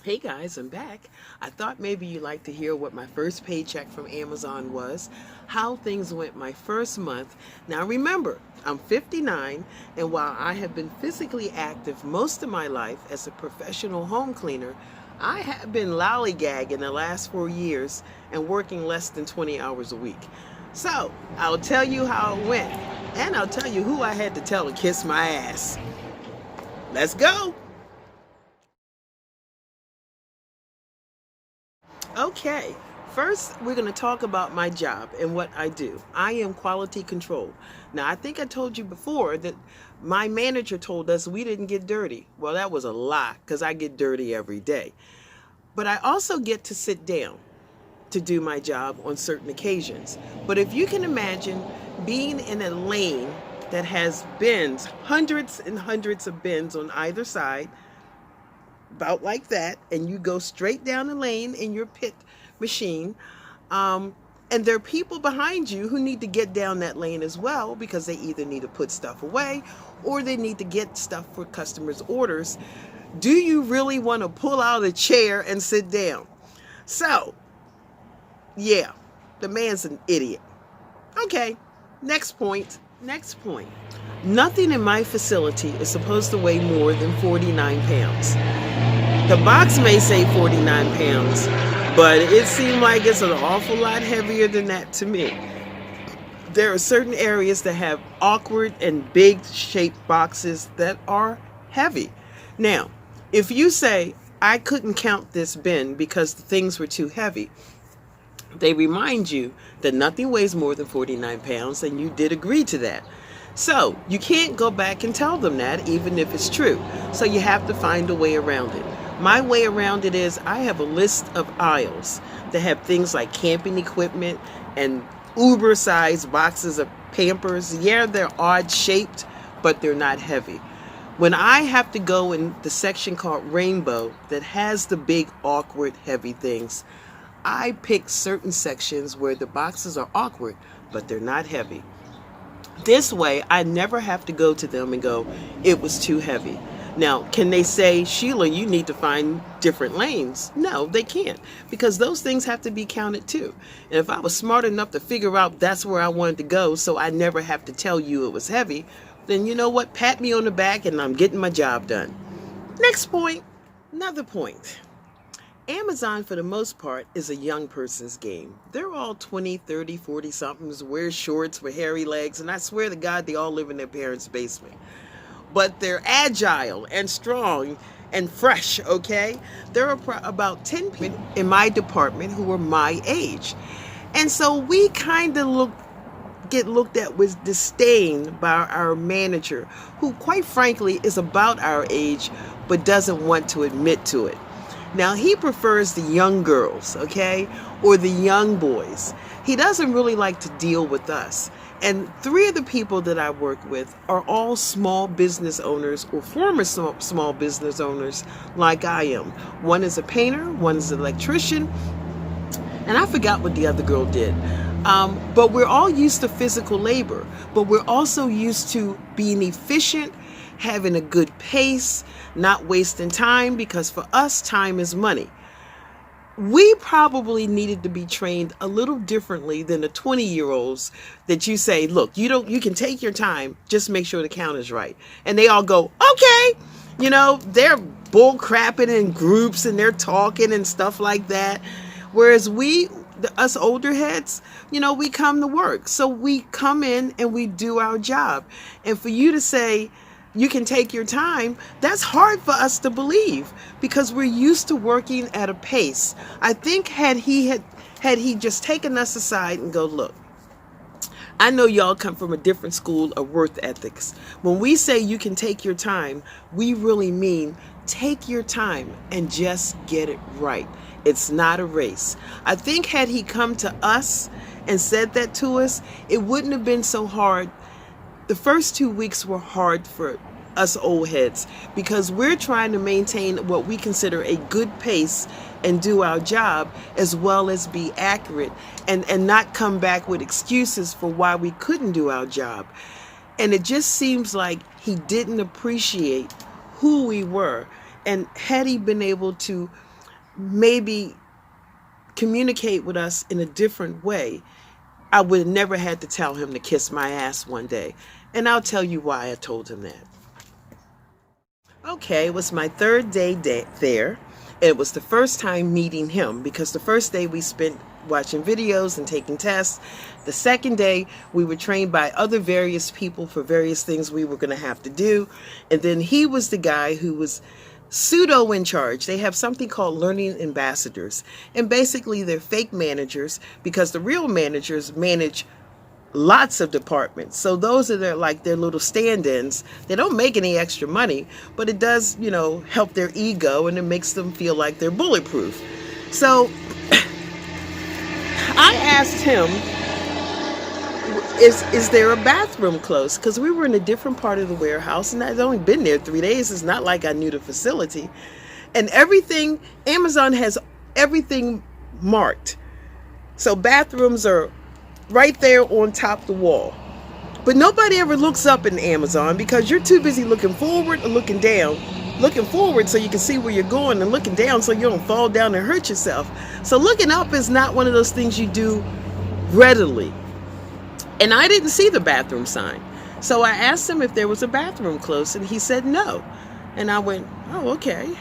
Hey guys, I'm back. I thought maybe you'd like to hear what my first paycheck from Amazon was, how things went my first month. Now remember, I'm 59, and while I have been physically active most of my life as a professional home cleaner, I have been lollygagging the last 4 years and working less than 20 hours a week. So, I'll tell you how it went, and I'll tell you who I had to tell to kiss my ass. Let's go! Okay, first we're going to talk about my job and what I do. I am quality control. Now, I think I told you before that my manager told us we didn't get dirty. Well, that was a lie because I get dirty every day. But I also get to sit down to do my job on certain occasions. But if you can imagine being in a lane that has bins, hundreds and hundreds of bins on either side, about like that, and you go straight down the lane in your pit machine, and there are people behind you who need to get down that lane as well because they either need to put stuff away or they need to get stuff for customers' orders. Do you really want to pull out a chair and sit down? So, yeah, the man's an idiot. Okay, next point. Nothing in my facility is supposed to weigh more than 49 pounds. The box may say 49 pounds, but it seemed like it's an awful lot heavier than that to me. There are certain areas that have awkward and big shaped boxes that are heavy. Now, if you say, I couldn't count this bin because the things were too heavy, they remind you that nothing weighs more than 49 pounds, and you did agree to that. So you can't go back and tell them that, even if it's true. So you have to find a way around it. My way around it is I have a list of aisles that have things like camping equipment and uber-sized boxes of Pampers. Yeah, they're odd shaped, but they're not heavy. When I have to go in the section called Rainbow that has the big, awkward, heavy things, I pick certain sections where the boxes are awkward, but they're not heavy. This way, I never have to go to them and go, it was too heavy. Now, can they say, Sheila, you need to find different lanes? No, they can't, because those things have to be counted too. And if I was smart enough to figure out that's where I wanted to go so I never have to tell you it was heavy, then you know what? Pat me on the back and I'm getting my job done. Next point, another point. Amazon, for the most part, is a young person's game. They're all 20, 30, 40-somethings, wear shorts with hairy legs, and I swear to God, they all live in their parents' basement. But they're agile and strong and fresh, okay? There are about 10 people in my department who are my age. And so we kind of get looked at with disdain by our manager, who quite frankly is about our age, but doesn't want to admit to it. Now, he prefers the young girls, okay, or the young boys. He doesn't really like to deal with us. And 3 of the people that I work with are all small business owners or former small business owners like I am. One is a painter, one is an electrician, and I forgot what the other girl did. But we're all used to physical labor, but we're also used to being efficient, having a good pace, not wasting time, because for us, time is money. We probably needed to be trained a little differently than the 20-year-olds that you say, look, you can take your time, just make sure the count is right. And they all go, okay. You know, they're bull crapping in groups and they're talking and stuff like that. Whereas us older heads, you know, we come to work. So we come in and we do our job. And for you to say, you can take your time, that's hard for us to believe because we're used to working at a pace. I think had he just taken us aside and go, look, I know y'all come from a different school of work ethics. When we say you can take your time, we really mean take your time and just get it right. It's not a race. I think had he come to us and said that to us, it wouldn't have been so hard. The first 2 weeks were hard for us old heads because we're trying to maintain what we consider a good pace and do our job as well as be accurate and not come back with excuses for why we couldn't do our job. And it just seems like he didn't appreciate who we were. And had he been able to maybe communicate with us in a different way, I would have never had to tell him to kiss my ass one day. And I'll tell you why I told him that. Okay, it was my third day there. It was the first time meeting him, because the first day we spent watching videos and taking tests. The second day we were trained by other various people for various things we were going to have to do. And then he was the guy who was pseudo in charge. They have something called learning ambassadors. And basically they're fake managers, because the real managers manage lots of departments. So those are their little stand-ins. They don't make any extra money, but it does, help their ego, and it makes them feel like they're bulletproof. So I asked him, is there a bathroom close? Because we were in a different part of the warehouse, and I'd only been there 3 days. It's not like I knew the facility. And everything, Amazon has everything marked. So bathrooms are right there on top of the wall. But nobody ever looks up in Amazon, because you're too busy looking forward or looking down. Looking forward so you can see where you're going, and looking down so you don't fall down and hurt yourself. So looking up is not one of those things you do readily. And I didn't see the bathroom sign. So I asked him if there was a bathroom close, and he said no. And I went, oh, okay.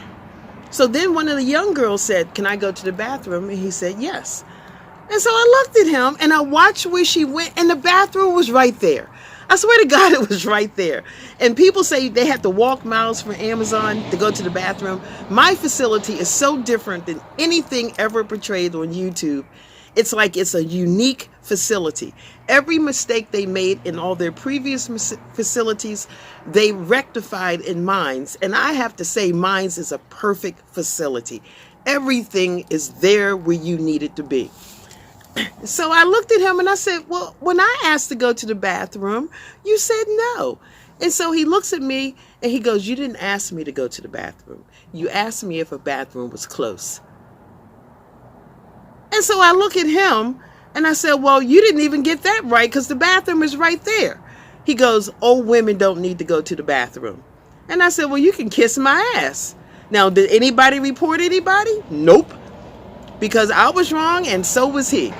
So then one of the young girls said, can I go to the bathroom? And he said yes. And so I looked at him and I watched where she went, and the bathroom was right there. I swear to God, it was right there. And people say they have to walk miles from Amazon to go to the bathroom. My facility is so different than anything ever portrayed on YouTube. It's like it's a unique facility. Every mistake they made in all their previous facilities, they rectified in Mines. And I have to say, Mines is a perfect facility. Everything is there where you need it to be. So I looked at him and I said, well, when I asked to go to the bathroom, you said no. And so he looks at me and he goes, you didn't ask me to go to the bathroom. You asked me if a bathroom was close. And so I look at him and I said, well, you didn't even get that right, because the bathroom is right there. He goes, old women don't need to go to the bathroom. And I said, well, you can kiss my ass. Now, did anybody report anybody? Nope. Because I was wrong and so was he.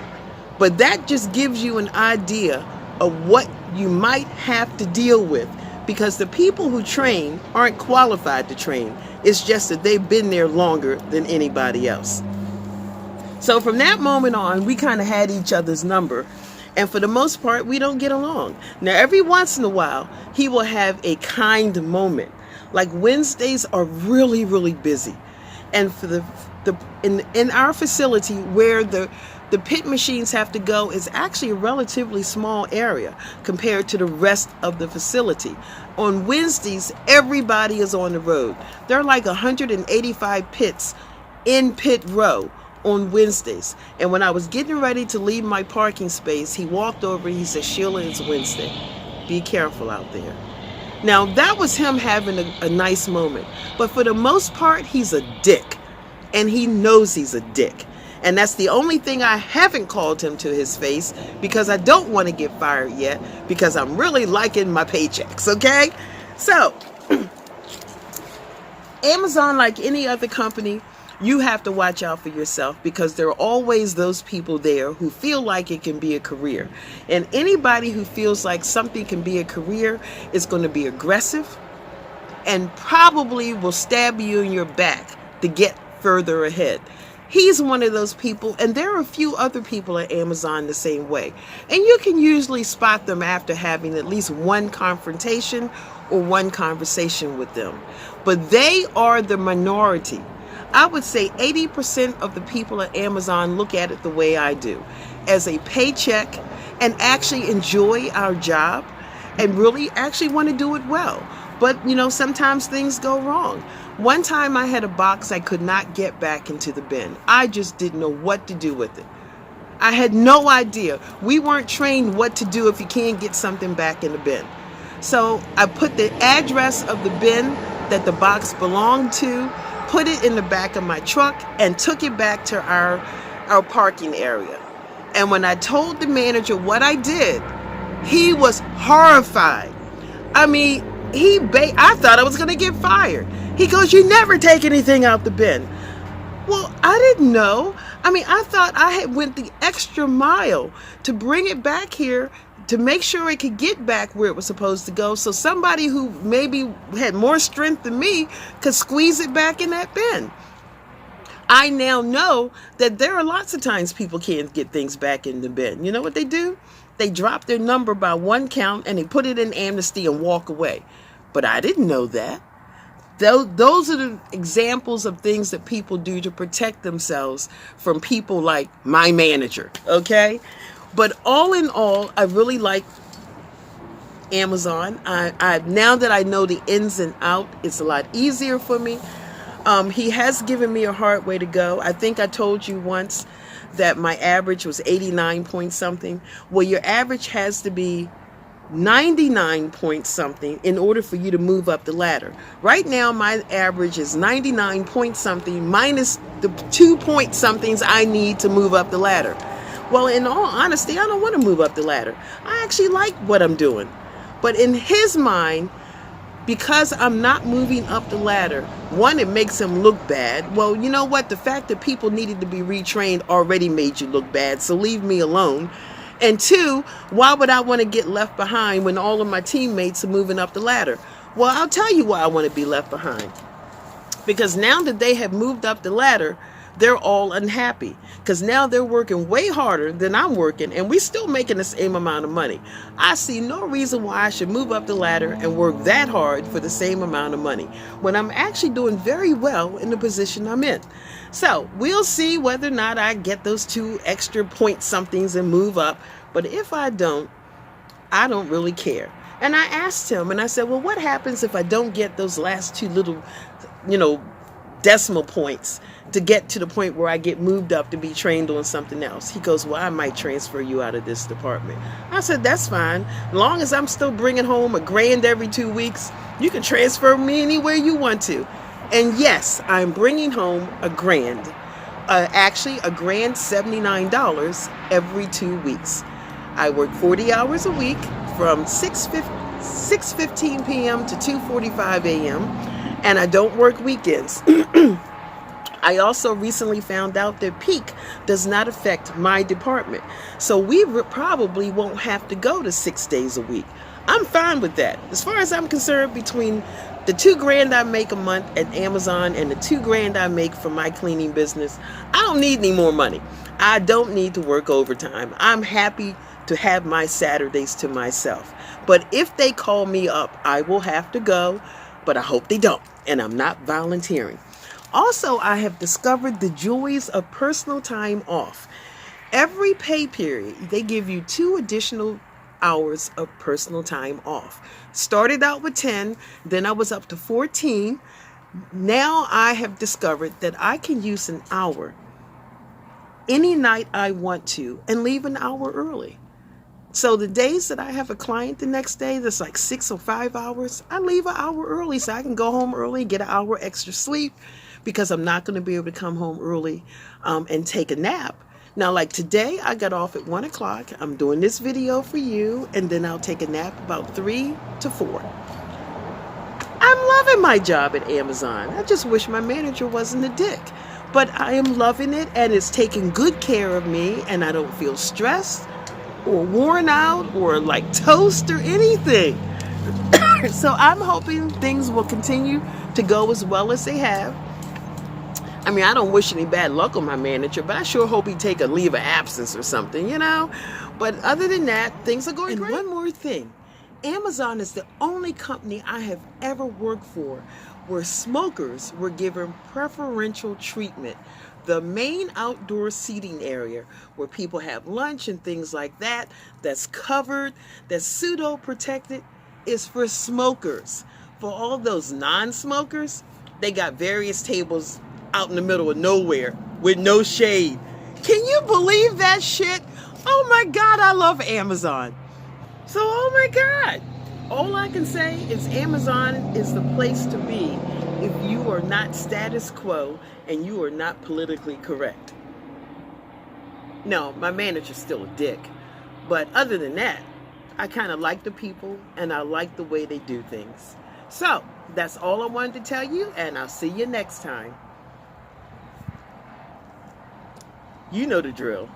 But that just gives you an idea of what you might have to deal with, because the people who train aren't qualified to train. It's just that they've been there longer than anybody else. So from that moment on, we kind of had each other's number. And for the most part, we don't get along. Now, every once in a while, he will have a kind moment. Like Wednesdays are really, really busy. And for in our facility where the pit machines have to go is actually a relatively small area compared to the rest of the facility. On Wednesdays, everybody is on the road. There are like 185 pits in pit row on Wednesdays. And when I was getting ready to leave my parking space, he walked over and he said, Sheila, it's Wednesday. Be careful out there. Now, that was him having a nice moment. But for the most part, he's a dick. And he knows he's a dick. And that's the only thing I haven't called him to his face, because I don't want to get fired yet, because I'm really liking my paychecks, okay? So, Amazon, like any other company, you have to watch out for yourself, because there are always those people there who feel like it can be a career. And anybody who feels like something can be a career is going to be aggressive and probably will stab you in your back to get further ahead. He's one of those people, and there are a few other people at Amazon the same way. And you can usually spot them after having at least one confrontation or one conversation with them. But they are the minority. I would say 80% of the people at Amazon look at it the way I do, as a paycheck, and actually enjoy our job and really actually want to do it well. But, sometimes things go wrong. One time I had a box I could not get back into the bin. I just didn't know what to do with it. I had no idea. We weren't trained what to do if you can't get something back in the bin. So I put the address of the bin that the box belonged to, put it in the back of my truck, and took it back to our parking area. And when I told the manager what I did, he was horrified. I mean, I thought I was going to get fired. He goes, you never take anything out the bin. Well, I didn't know. I mean, I thought I had went the extra mile to bring it back here to make sure it could get back where it was supposed to go. So somebody who maybe had more strength than me could squeeze it back in that bin. I now know that there are lots of times people can't get things back in the bin. You know what they do? They drop their number by one count and they put it in amnesty and walk away. But I didn't know that. Those are the examples of things that people do to protect themselves from people like my manager, okay? But all in all, I really like Amazon. I now that I know the ins and out, it's a lot easier for me. He has given me a hard way to go. I think I told you once that my average was 89 point something. Well, your average has to be 99 point something in order for you to move up the ladder. Right now, my average is 99 point something minus the 2 point somethings I need to move up the ladder. Well, in all honesty, I don't want to move up the ladder. I actually like what I'm doing. But in his mind, because I'm not moving up the ladder, one, it makes him look bad. Well, you know what? The fact that people needed to be retrained already made you look bad, so leave me alone. And two, why would I want to get left behind when all of my teammates are moving up the ladder? Well, I'll tell you why I want to be left behind. Because now that they have moved up the ladder, they're all unhappy. Because now they're working way harder than I'm working, and we're still making the same amount of money. I see no reason why I should move up the ladder and work that hard for the same amount of money when I'm actually doing very well in the position I'm in. So we'll see whether or not I get those 2 extra point somethings and move up. But if I don't really care. And I asked him, and I said, well, what happens if I don't get those last 2 little, decimal points to get to the point where I get moved up to be trained on something else? He goes, well, I might transfer you out of this department. I said, that's fine. As long as I'm still bringing home $1,000 every 2 weeks, you can transfer me anywhere you want to. And yes, I'm bringing home $1,000. Actually, $1,079 every 2 weeks. I work 40 hours a week from 6:15 p.m. to 2:45 a.m. and I don't work weekends. I also recently found out that peak does not affect my department. So we probably won't have to go to 6 days a week. I'm fine with that. As far as I'm concerned, between the $2,000 I make a month at Amazon and the $2,000 I make from my cleaning business, I don't need any more money. I don't need to work overtime. I'm happy to have my Saturdays to myself. But if they call me up, I will have to go, but I hope they don't, and I'm not volunteering. Also, I have discovered the joys of personal time off. Every pay period, they give you 2 additional hours of personal time off. Started out with 10, then I was up to 14. Now I have discovered that I can use an hour any night I want to and leave an hour early. So the days that I have a client the next day that's like 6 or 5 hours, I leave an hour early so I can go home early and get an hour extra sleep, because I'm not going to be able to come home early and take a nap. Now, like today, I got off at 1 o'clock. I'm doing this video for you, and then I'll take a nap about 3 to 4. I'm loving my job at Amazon. I just wish my manager wasn't a dick. But I am loving it, and it's taking good care of me, and I don't feel stressed or worn out or like toast or anything. So I'm hoping things will continue to go as well as they have. I mean, I don't wish any bad luck on my manager, but I sure hope he take a leave of absence or something, But other than that, things are going great. And one more thing. Amazon is the only company I have ever worked for where smokers were given preferential treatment. The main outdoor seating area where people have lunch and things like that, that's covered, that's pseudo-protected, is for smokers. For all those non-smokers, they got various tables out in the middle of nowhere with no shade. Can you believe that shit? Oh my God, I love Amazon. So, oh my God. All I can say is Amazon is the place to be if you are not status quo and you are not politically correct. No, my manager's still a dick. But other than that, I kind of like the people and I like the way they do things. So, that's all I wanted to tell you, and I'll see you next time. You know the drill.